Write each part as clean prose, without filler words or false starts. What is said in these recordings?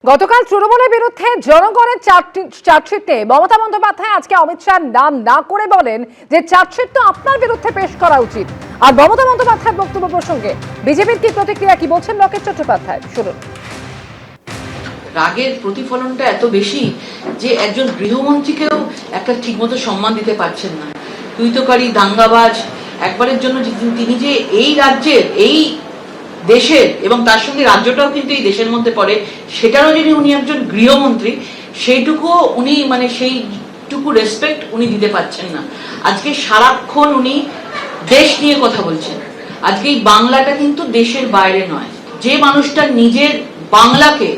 গতকাল তৃণমূলের বিরুদ্ধে জনগণের চার্জশিটে মমতা বন্দ্যোপাধ্যায় আজকে অমিত শাহর নাম না করে বলেন যে চার্জশিট তো আপনার বিরুদ্ধে পেশ করা উচিত। আর মমতা বন্দ্যোপাধ্যায়ের বক্তব্য প্রসঙ্গে বিজেপির কি প্রতিক্রিয়া, কি বলছেন লকেট চট্টোপাধ্যায়, শুনুন। রাগের প্রতিফলনটা এত বেশি যে একজন গৃহমন্ত্রীকেও একটা ঠিকমতো সম্মান দিতে পারছেন না। তুইতকারী, দাঙ্গাবাজ, একবারের জন্য তিনি যে এই রাজ্যের, এই দেশের এবং তার সঙ্গে রাজ্যটাও কিন্তু এই দেশের মধ্যে পড়ে, সেটারও যদি উনি একজন গৃহমন্ত্রী, সেইটুকু উনি সেইটুকু রেসপেক্ট উনি দিতে পারছেন না। আজকে সারাক্ষণ উনি দেশ নিয়ে কথা বলছেন। আজকে এই বাংলাটা কিন্তু দেশের বাইরে নয়। যে মানুষটা নিজের বাংলাকে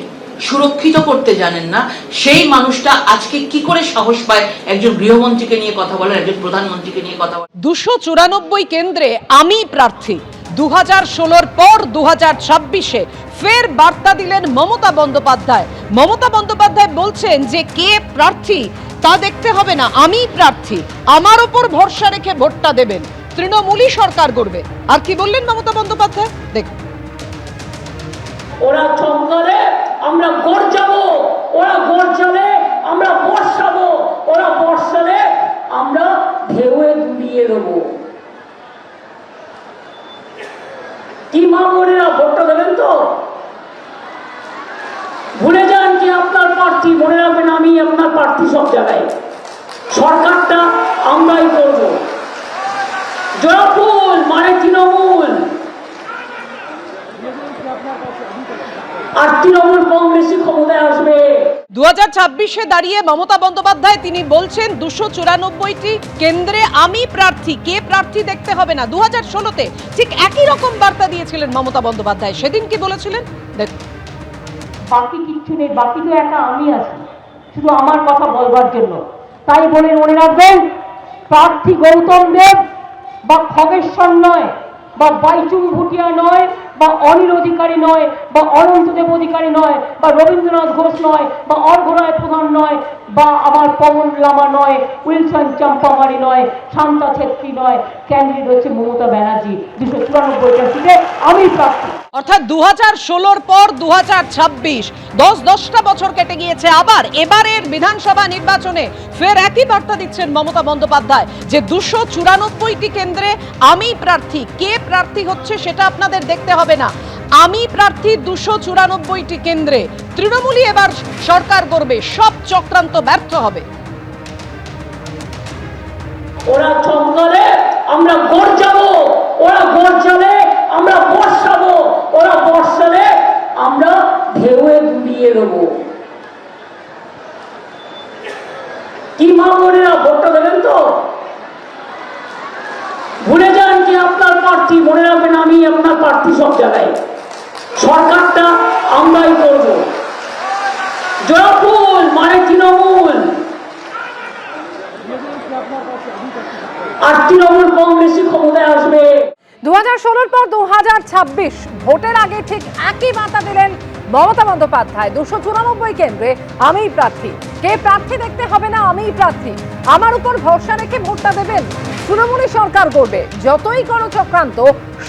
সুরক্ষিত করতে জানেন না, সেই মানুষটা আজকে কি করে সাহস পায় একজন গৃহমন্ত্রীকে নিয়ে কথা বলার, একজন প্রধানমন্ত্রীকে নিয়ে কথা বলার? 294 কেন্দ্রে আমি প্রার্থী। 2016 পর 2026-এ ফের বার্তা দিলেন মমতা বন্দ্যোপাধ্যায়। মমতা বন্দ্যোপাধ্যায় বলছেন যে কে প্রার্থী তা দেখতে হবে না, আমি প্রার্থী, আমার ওপর ভরসা রেখে ভোটটা দেবেন, তৃণমূলই সরকার গড়বে। আর কি বললেন মমতা বন্দ্যোপাধ্যায়, দেখুন। ওরা জঙ্গলে আমরা গর্জাবো, ওরা গর্জালে আমরা বর্ষাবো, ওরা বর্ষালে আমরা ঢেউয়ে দুলিয়ে দেবো। কি মা বোনেরা, ভোটটা দেবেন তো? ভুলে যান যে আপনার প্রার্থী, মনে রাখবেন আমি আপনার প্রার্থী সব জায়গায়। সরকারটা আমরাই করব। জয়ফুল মানে তৃণমূল, আর তৃণমূল কংগ্রেসই ক্ষমতায় আসবে। 2026-এ দাঁড়িয়ে মমতা বন্দ্যোপাধ্যায় তিনি বলছেন 294টি কেন্দ্রে আমি প্রার্থী, কে প্রার্থী দেখতে হবে না। 2016-তে ঠিক একই রকম বার্তা দিয়েছিলেন মমতা বন্দ্যোপাধ্যায়। সেদিন কি বলেছিলেন দেখুন। বাকি কিচ্ছু নেই, বাকি তো একা আমি আছি শুধু আমার কথা বলবার জন্য। তাই বলে মনে রাখবেন, প্রার্থী গৌতম দেব বা খগেশ্বর নয়, বা বাইচুং ভুটিয়া নয়, বা অনিল অধিকারী নয়, বা অনন্ত দেব অধিকারী নয়, বা রবীন্দ্রনাথ ঘোষ নয়, বা অর্ঘরায় প্রধান নয়, বা আবার পবন লামা নয়, উইলসন চম্পামারি নয়, শান্তা ছেত্রী নয়, ক্যান্ডিডেট হচ্ছে মমতা ব্যানার্জি। 294টা সিটে আমি প্রার্থী। অর্থাৎ 2016-র পর 2026, 10টা বছর কেটে গিয়েছে। আবার এবারের বিধানসভা নির্বাচনে ফের একই বার্তা দিচ্ছেন মমতা বন্দ্যোপাধ্যায় যে 294টি কেন্দ্রে আমি প্রার্থী, কে প্রার্থী হচ্ছে সেটা আপনাদের দেখতে হবে না, আমি প্রার্থী 294টি কেন্দ্রে, তৃণমূলই এবার সরকার করবে, সব চক্রান্ত ব্যর্থ হবে। ওরা জঙ্গলে আমরা গর্জাবো, ওরা গর্জালে আমরা বর্ষাবো, ওরা বর্ষালে আমরা ঢেউয়ে দুলিয়ে দেবো। কি মা বোনেরা, ভোটটা দেবেন তো? ভুলে যান যে আপনার প্রার্থী, মনে রাখবেন আমি আপনার প্রার্থী সব জায়গায়। সরকারটা আমরাই করব। জয়ফুল মানে তৃণমূল, আর তৃণমূল কংগ্রেসই ক্ষমতায় আসবে। 2016 পর 2026 ভোটের আগে ঠিক একই বার্তা দিলেন মমতা বন্দ্যোপাধ্যায়। 294 কেন্দ্রে আমি প্রার্থী, কে প্রার্থী দেখতে হবে না, আমি প্রার্থী, আমার উপর ভরসা রেখে ভোটটা দেবেন, তৃণমূলই সরকার করবে, যতই করো চক্রান্ত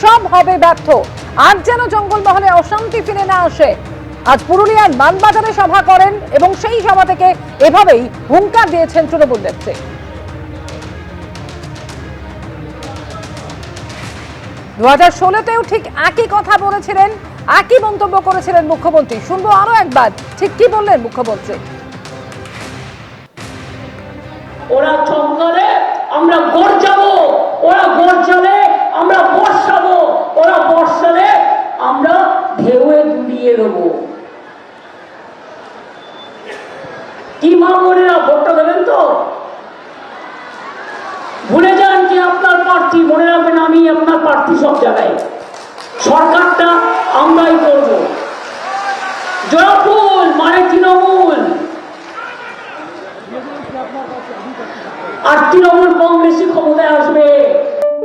সব হবে ব্যর্থ। আজ যেন জঙ্গলমহলে অশান্তি ফিরে না আসে। আজ পুরুলিয়ার মানবাজারে সভা করেন এবং সেই সভা থেকে এভাবেই হুঙ্কার দিয়েছেন তৃণমূল নেত্রী। 2016-তেও ঠিক একই কথা বলেছিলেন, একই মন্তব্য করেছিলেন মুখ্যমন্ত্রী। শুনবো আরো একবার ঠিক কি বললেন মুখ্যমন্ত্রী। ওরা জঙ্গলে আমরা গর্জাবো, ওরা গর্জালে আমরা বর্ষাবো, ওরা বর্ষালে আমরা ঢেউয়ে দুলিয়ে দেবো। কি মা বোনেরা, ভোটটা দেবেন তো? ভুলে যান যে আপনার প্রার্থী, মনে রাখবেন আমি আপনার প্রার্থী সব জায়গায়। সরকারটা আমরাই করব। জয়ফুল মানে তৃণমূল, আর তৃণমূল কংগ্রেসই ক্ষমতায় আসবে।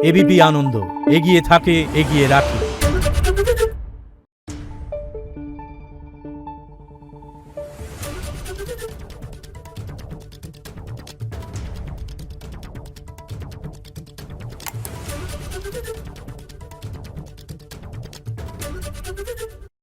এবিপি আনন্দ, এগিয়ে থাকে, এগিয়ে রাখে।